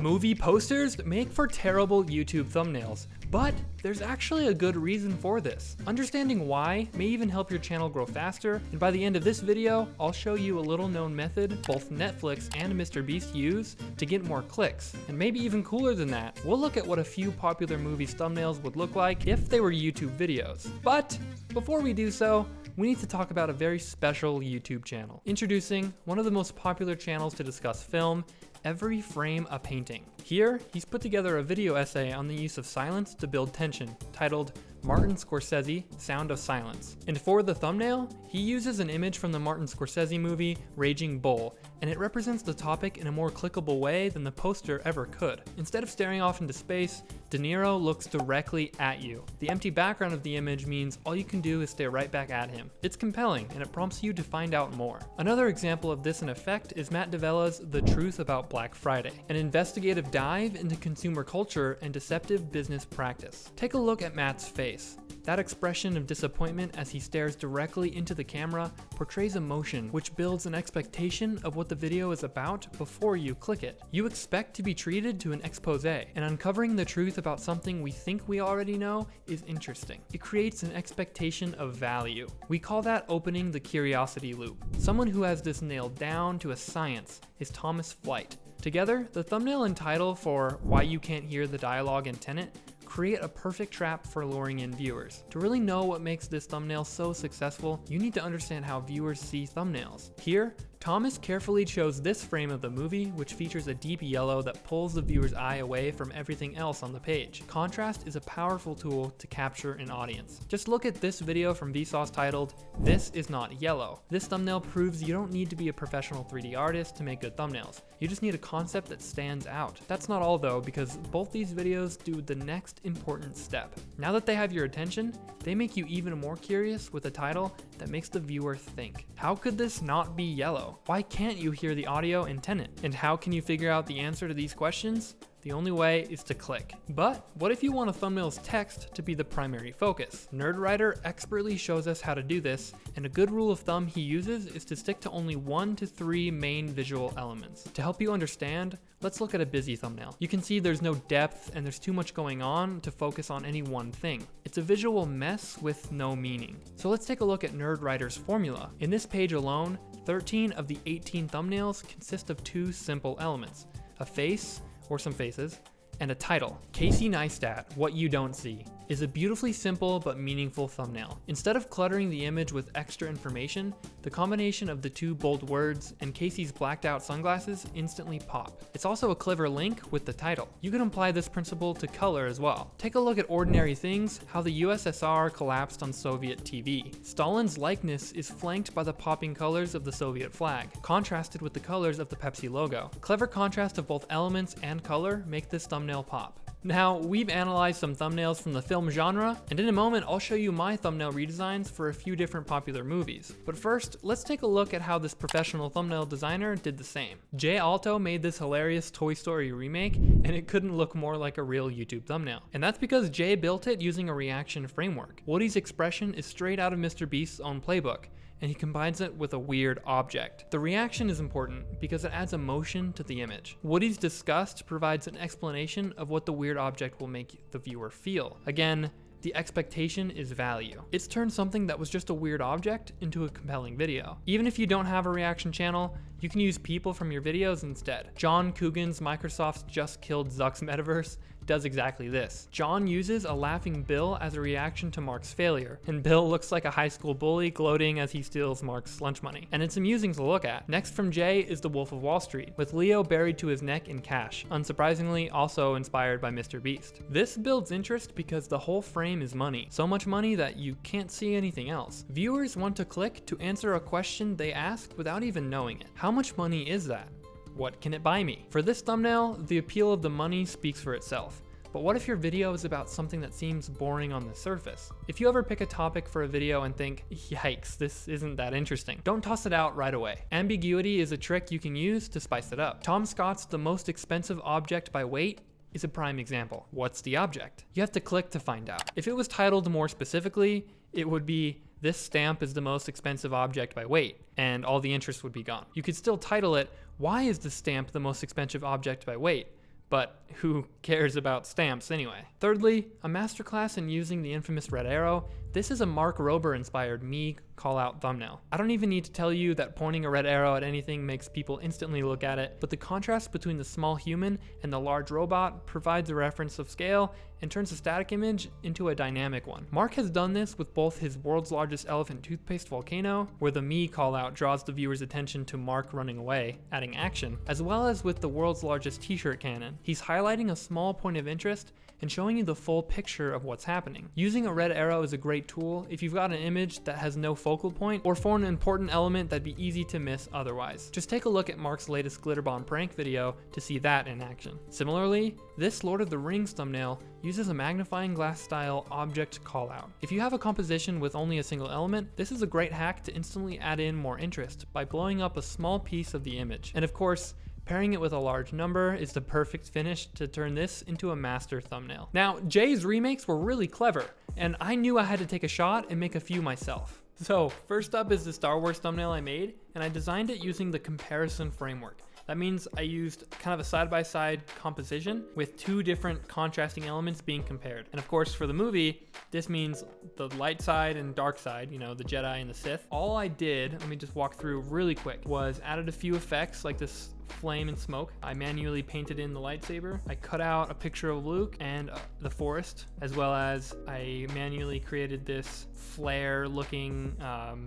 Movie posters make for terrible YouTube thumbnails, but there's actually a good reason for this. Understanding why may even help your channel grow faster, and by the end of this video, I'll show you a little known method both Netflix and MrBeast use to get more clicks. And maybe even cooler than that, we'll look at what a few popular movies thumbnails would look like if they were YouTube videos. But before we do so, we need to talk about a very special YouTube channel. Introducing one of the most popular channels to discuss film, Every Frame a Painting. Here, he's put together a video essay on the use of silence to build tension, titled Martin Scorsese, Sound of Silence. And for the thumbnail, he uses an image from the Martin Scorsese movie, Raging Bull, and it represents the topic in a more clickable way than the poster ever could. Instead of staring off into space, De Niro looks directly at you. The empty background of the image means all you can do is stare right back at him. It's compelling, and it prompts you to find out more. Another example of this in effect is Matt D'Avella's The Truth About Black Friday, an investigative dive into consumer culture and deceptive business practice. Take a look at Matt's face. That expression of disappointment as he stares directly into the camera portrays emotion, which builds an expectation of what the video is about before you click it. You expect to be treated to an expose, and uncovering the truth about something we think we already know is interesting. It creates an expectation of value. We call that opening the curiosity loop. Someone who has this nailed down to a science is Thomas Flight. Together, the thumbnail and title for Why You Can't Hear the Dialogue in Tenet create a perfect trap for luring in viewers. To really know what makes this thumbnail so successful, you need to understand how viewers see thumbnails. Here, Thomas carefully chose this frame of the movie, which features a deep yellow that pulls the viewer's eye away from everything else on the page. Contrast is a powerful tool to capture an audience. Just look at this video from Vsauce titled, This Is Not Yellow. This thumbnail proves you don't need to be a professional 3D artist to make good thumbnails. You just need a concept that stands out. That's not all though, because both these videos do the next important step. Now that they have your attention, they make you even more curious with a title that makes the viewer think. How could this not be yellow? Why can't you hear the audio in Tenet? And how can you figure out the answer to these questions? The only way is to click. But what if you want a thumbnail's text to be the primary focus? Nerdwriter expertly shows us how to do this, and a good rule of thumb he uses is to stick to only 1 to 3 main visual elements. To help you understand, let's look at a busy thumbnail. You can see there's no depth and there's too much going on to focus on any one thing. It's a visual mess with no meaning. So let's take a look at Nerdwriter's formula. In this page alone, 13 of the 18 thumbnails consist of 2 simple elements: a face, or some faces, and a title. Casey Neistat, What You Don't See, is a beautifully simple but meaningful thumbnail. Instead of cluttering the image with extra information, the combination of the 2 bold words and Casey's blacked out sunglasses instantly pop. It's also a clever link with the title. You can apply this principle to color as well. Take a look at Ordinary Things, how the USSR collapsed on Soviet TV. Stalin's likeness is flanked by the popping colors of the Soviet flag, contrasted with the colors of the Pepsi logo. Clever contrast of both elements and color make this thumbnail pop. Now, we've analyzed some thumbnails from the film genre, and in a moment I'll show you my thumbnail redesigns for a few different popular movies. But first, let's take a look at how this professional thumbnail designer did the same. Jay Alto made this hilarious Toy Story remake, and it couldn't look more like a real YouTube thumbnail. And that's because Jay built it using a reaction framework. Woody's expression is straight out of MrBeast's own playbook, and he combines it with a weird object. The reaction is important because it adds emotion to the image. Woody's disgust provides an explanation of what the weird object will make the viewer feel. Again, the expectation is value. It's turned something that was just a weird object into a compelling video. Even if you don't have a reaction channel, you can use people from your videos instead. John Coogan's Microsoft's Just Killed Zuck's Metaverse does exactly this. John uses a laughing Bill as a reaction to Mark's failure, and Bill looks like a high school bully gloating as he steals Mark's lunch money. And it's amusing to look at. Next from Jay is The Wolf of Wall Street, with Leo buried to his neck in cash, unsurprisingly also inspired by MrBeast. This builds interest because the whole frame is money, so much money that you can't see anything else. Viewers want to click to answer a question they asked without even knowing it. How much money is that? What can it buy me? For this thumbnail, the appeal of the money speaks for itself. But what if your video is about something that seems boring on the surface? If you ever pick a topic for a video and think, yikes, this isn't that interesting, don't toss it out right away. Ambiguity is a trick you can use to spice it up. Tom Scott's The Most Expensive Object by Weight is a prime example. What's the object? You have to click to find out. If it was titled more specifically, it would be, this stamp is the most expensive object by weight, and all the interest would be gone. You could still title it, why is this stamp the most expensive object by weight? but who cares about stamps anyway? Thirdly, a masterclass in using the infamous red arrow. This is a Mark Rober inspired me call out thumbnail. I don't even need to tell you that pointing a red arrow at anything makes people instantly look at it, but the contrast between the small human and the large robot provides a reference of scale and turns a static image into a dynamic one. Mark has done this with both his world's largest elephant toothpaste volcano, where the me call out draws the viewer's attention to Mark running away, adding action, as well as with the world's largest t-shirt cannon. He's highlighting a small point of interest and showing you the full picture of what's happening. Using a red arrow is a great tool if you've got an image that has no focal point or for an important element that'd be easy to miss otherwise. Just take a look at Mark's latest glitter bomb prank video to see that in action. Similarly, this Lord of the Rings thumbnail uses a magnifying glass style object callout. If you have a composition with only a single element, this is a great hack to instantly add in more interest by blowing up a small piece of the image. And of course, pairing it with a large number is the perfect finish to turn this into a master thumbnail. Now, Jay's remakes were really clever, and I knew I had to take a shot and make a few myself. So, first up is the Star Wars thumbnail I made, and I designed it using the comparison framework. That means I used kind of a side-by-side composition with two different contrasting elements being compared. And of course, for the movie, this means the light side and dark side, you know, the Jedi and the Sith. All I did, let me just walk through really quick, was added a few effects like this flame and smoke. I manually painted in the lightsaber. I cut out a picture of Luke and the forest, as well as I manually created this flare looking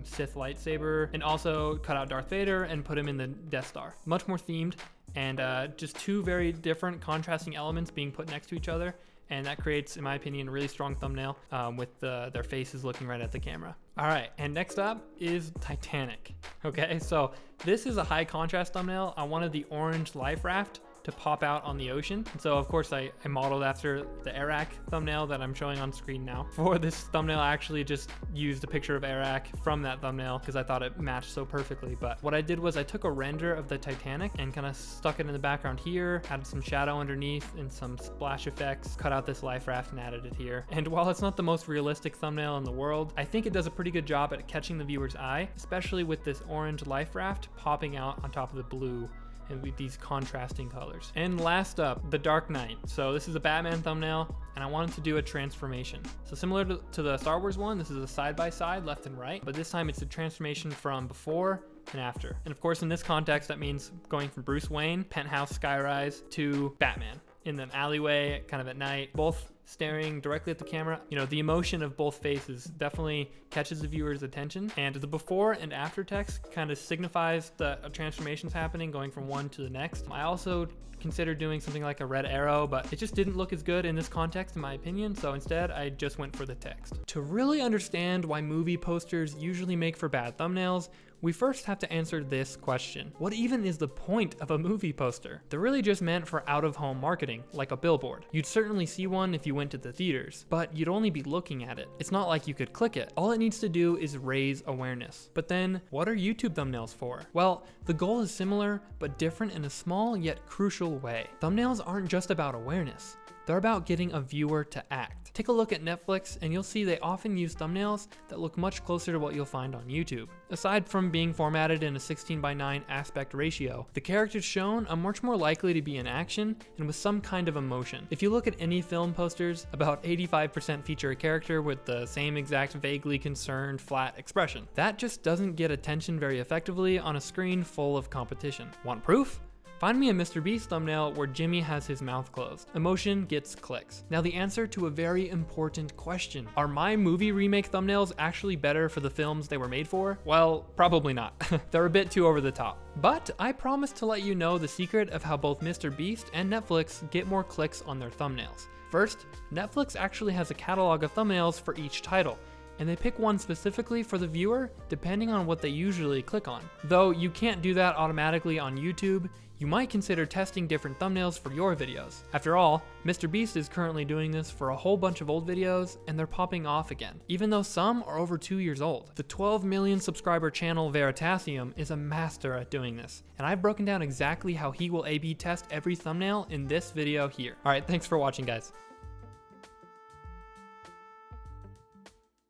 Sith lightsaber, and also cut out Darth Vader and put him in the Death Star. Much more themed, and just two very different contrasting elements being put next to each other. And that creates, in my opinion, a really strong thumbnail with their faces looking right at the camera. All right, and next up is Titanic. Okay, so this is a high contrast thumbnail. I wanted the orange life raft to pop out on the ocean. And so of course I modeled after the Iraq thumbnail that I'm showing on screen now. For this thumbnail, I actually just used a picture of Iraq from that thumbnail because I thought it matched so perfectly. But what I did was I took a render of the Titanic and kind of stuck it in the background here, added some shadow underneath and some splash effects, cut out this life raft and added it here. And while it's not the most realistic thumbnail in the world, I think it does a pretty good job at catching the viewer's eye, especially with this orange life raft popping out on top of the blue and with these contrasting colors. And last up, The Dark Knight. So this is a Batman thumbnail, and I wanted to do a transformation. So similar to the Star Wars one, this is a side-by-side, left and right, but this time it's a transformation from before and after. And of course, in this context, that means going from Bruce Wayne, penthouse skyrise, to Batman in an alleyway, kind of at night, both staring directly at the camera. You know, the emotion of both faces definitely catches the viewer's attention, and the before and after text kind of signifies the transformations happening, going from one to the next. I also considered doing something like a red arrow, but it just didn't look as good in this context in my opinion, so instead I just went for the text. To really understand why movie posters usually make for bad thumbnails, we first have to answer this question. What even is the point of a movie poster? They're really just meant for out-of-home marketing, like a billboard. You'd certainly see one if you went to the theaters, but you'd only be looking at it. It's not like you could click it. All it needs to do is raise awareness. But then, what are YouTube thumbnails for? Well, the goal is similar, but different in a small yet crucial way. Thumbnails aren't just about awareness. They're about getting a viewer to act. Take a look at Netflix and you'll see they often use thumbnails that look much closer to what you'll find on YouTube. Aside from being formatted in a 16:9 aspect ratio, the characters shown are much more likely to be in action and with some kind of emotion. If you look at any film posters, about 85% feature a character with the same exact vaguely concerned, flat expression. That just doesn't get attention very effectively on a screen full of competition. Want proof? Find me a Mr. Beast thumbnail where Jimmy has his mouth closed. Emotion gets clicks. Now the answer to a very important question. Are my movie remake thumbnails actually better for the films they were made for? Well, probably not. They're a bit too over the top. But I promise to let you know the secret of how both Mr. Beast and Netflix get more clicks on their thumbnails. First, Netflix actually has a catalog of thumbnails for each title, and they pick one specifically for the viewer depending on what they usually click on. Though you can't do that automatically on YouTube, you might consider testing different thumbnails for your videos. After all, Mr. Beast is currently doing this for a whole bunch of old videos, and they're popping off again, even though some are over 2 years old. The 12 million subscriber channel Veritasium is a master at doing this, and I've broken down exactly how he will A/B test every thumbnail in this video here. All right, thanks for watching, guys.